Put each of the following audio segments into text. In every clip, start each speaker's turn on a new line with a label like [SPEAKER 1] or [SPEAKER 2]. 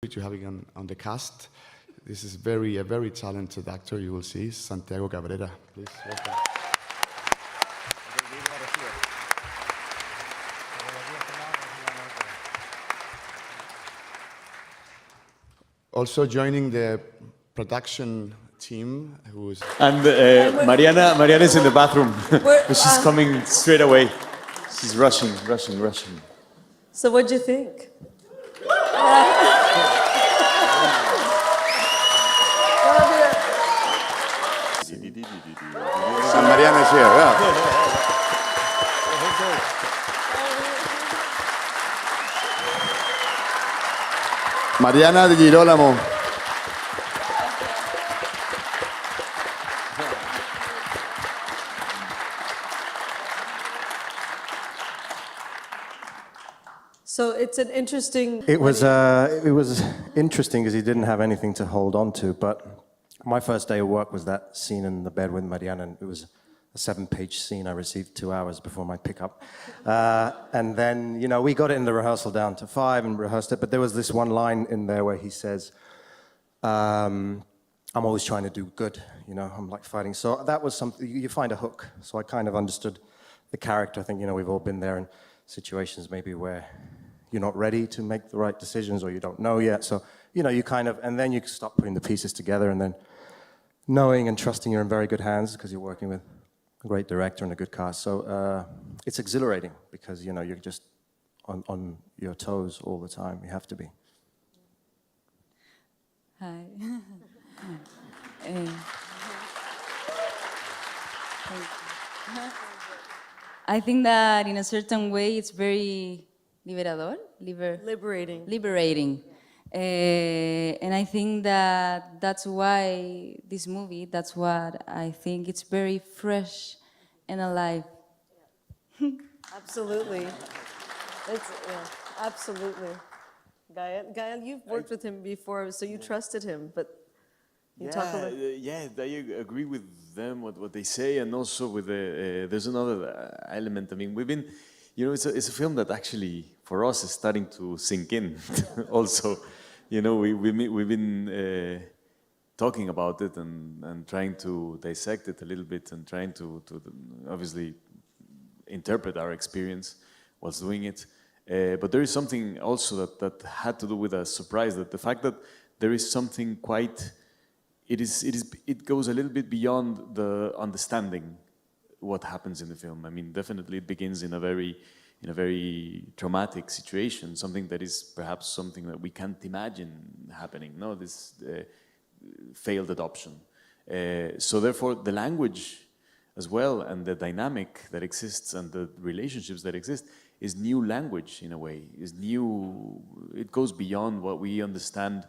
[SPEAKER 1] To having on the cast. This is a very talented actor. You will see Santiago Cabrera. Please welcome. Also joining the production team, who's
[SPEAKER 2] and Mariana is in the bathroom. She's coming straight away. She's rushing.
[SPEAKER 3] So what'd you think?
[SPEAKER 1] San Mariana is here. Yeah. Mariana de Girolamo.
[SPEAKER 3] So it's an interesting...
[SPEAKER 4] It was interesting because he didn't have anything to hold on to, but my first day of work was that scene in the bed with Mariana, and it was a 7-page scene I received 2 hours before my pickup. And then, we got it in the rehearsal down to 5 and rehearsed it, but there was this one line in there where he says, I'm always trying to do good, I'm like fighting. So that was something, you find a hook. So I kind of understood the character. I think, we've all been there in situations maybe where you're not ready to make the right decisions or you don't know yet. So, you kind of, and then you start putting the pieces together and then knowing and trusting you're in very good hands because you're working with a great director and a good cast. So it's exhilarating because, you're just on your toes all the time. You have to be.
[SPEAKER 5] Hi. I think that in a certain way it's very liberating. And I think that that's why this movie, that's what I think, it's very fresh and alive.
[SPEAKER 3] Absolutely. Absolutely. Gael, you've worked with him before, so you trusted him, but you talk about...
[SPEAKER 2] Yeah, I agree with them, what they say, and also with there's another element. I mean, we've been, it's a film that actually, for us, is starting to sink in also. We've been talking about it and trying to dissect it a little bit and trying to obviously interpret our experience whilst doing it. But there is something also that had to do with a surprise, that the fact that there is something quite, it goes a little bit beyond the understanding what happens in the film. I mean, definitely it begins in a very traumatic situation, something that is perhaps something that we can't imagine happening, this failed adoption. So therefore, the language as well, and the dynamic that exists, and the relationships that exist, is new language in a way, is new, it goes beyond what we understand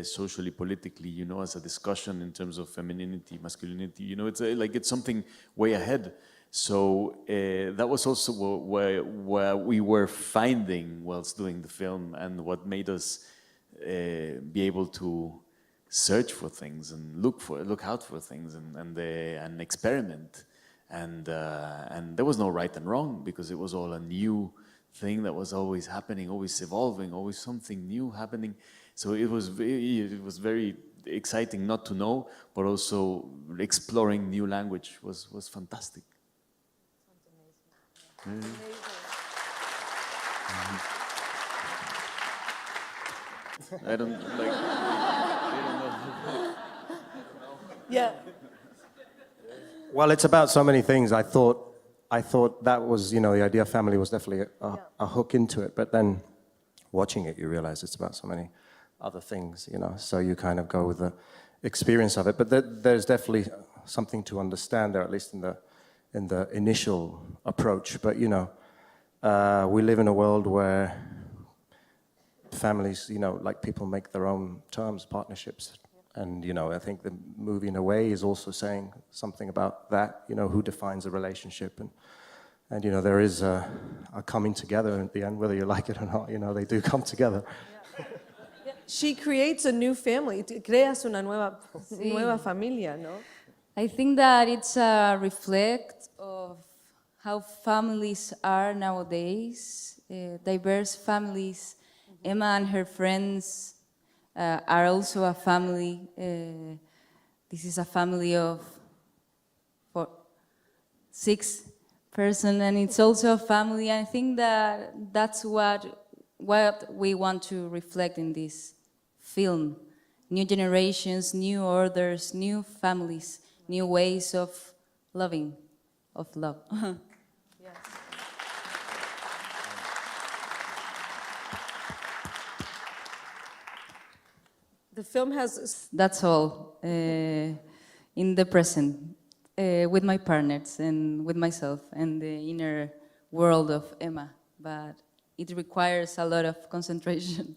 [SPEAKER 2] socially, politically, as a discussion in terms of femininity, masculinity, it's something way ahead. So that was also where we were finding whilst doing the film, and what made us be able to search for things and look out for things and experiment. And there was no right and wrong, because it was all a new thing that was always happening, always evolving, always something new happening. So it was very exciting not to know, but also exploring new language was fantastic. Amazing. I don't know.
[SPEAKER 3] Yeah.
[SPEAKER 4] Well, it's about so many things. I thought that was, the idea of family was definitely a hook into it. But then watching it, you realize it's about so many other things, So you kind of go with the experience of it. But there's definitely something to understand there, at least in the initial approach. But, we live in a world where families, like people make their own terms, partnerships. And, I think the movie in a way is also saying something about that, who defines a relationship. And there is a coming together at the end, whether you like it or not, they do come together.
[SPEAKER 3] Yeah. She creates a new family, creas una nueva familia, ¿no?
[SPEAKER 5] I think that it's a reflect of how families are nowadays, diverse families. Emma and her friends are also a family. This is a family of 6 person, and it's also a family. I think that that's what we want to reflect in this film. New generations, new orders, new families, new ways of loving, of love.
[SPEAKER 3] Yes. The film has.
[SPEAKER 5] That's all in the present, with my partners and with myself and the inner world of Emma, but it requires a lot of concentration.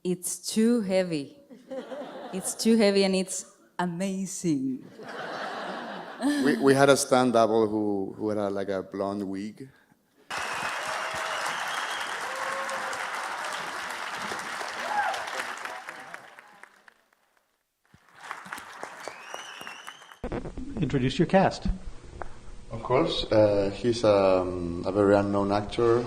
[SPEAKER 5] It's too heavy. It's too heavy and it's amazing.
[SPEAKER 1] We had a stunt double who had like a blonde wig.
[SPEAKER 6] Introduce your cast.
[SPEAKER 1] Of course, he's a very unknown actor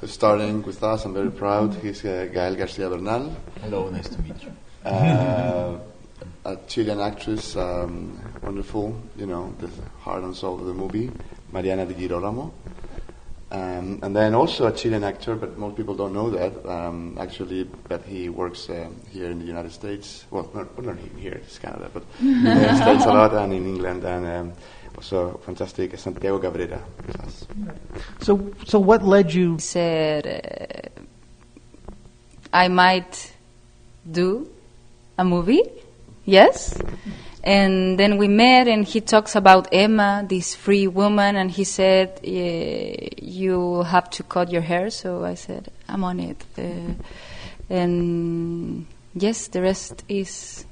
[SPEAKER 1] starring with us. I'm very proud. He's Gael Garcia Bernal.
[SPEAKER 2] Hello, nice to meet you.
[SPEAKER 1] A Chilean actress, wonderful, you know, the heart and soul of the movie, Mariana Di Girolamo. And then also a Chilean actor, but most people don't know that, actually, but he works here in the United States. Well, not here, it's Canada, but in the United States a lot, and in England, and also fantastic Santiago Cabrera.
[SPEAKER 6] So what led you?
[SPEAKER 5] He said, I might do a movie, yes? And then we met, and he talks about Emma, this free woman, and he said, you have to cut your hair. So I said, I'm on it. And yes, the rest is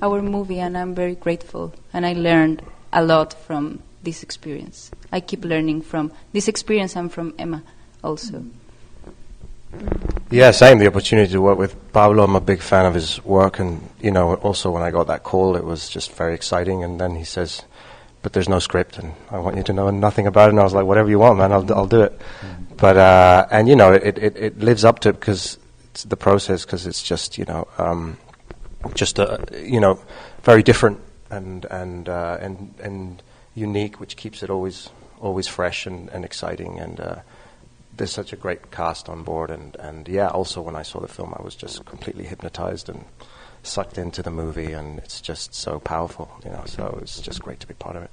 [SPEAKER 5] our movie, and I'm very grateful. And I learned a lot from this experience. I keep learning from this experience and from Emma also.
[SPEAKER 4] Yeah, same. The opportunity to work with Pablo. I'm a big fan of his work, and you know, also when I got that call, it was just very exciting. And then he says, "But there's no script, and I want you to know nothing about it." And I was like, "Whatever you want, man. I'll do it." But and you know, it lives up to it because it's the process. Because it's just very different and unique, which keeps it always fresh and exciting. And there's such a great cast on board, and yeah, also when I saw the film, I was just completely hypnotized and sucked into the movie, and it's just so powerful, you know, so it's just great to be part of it.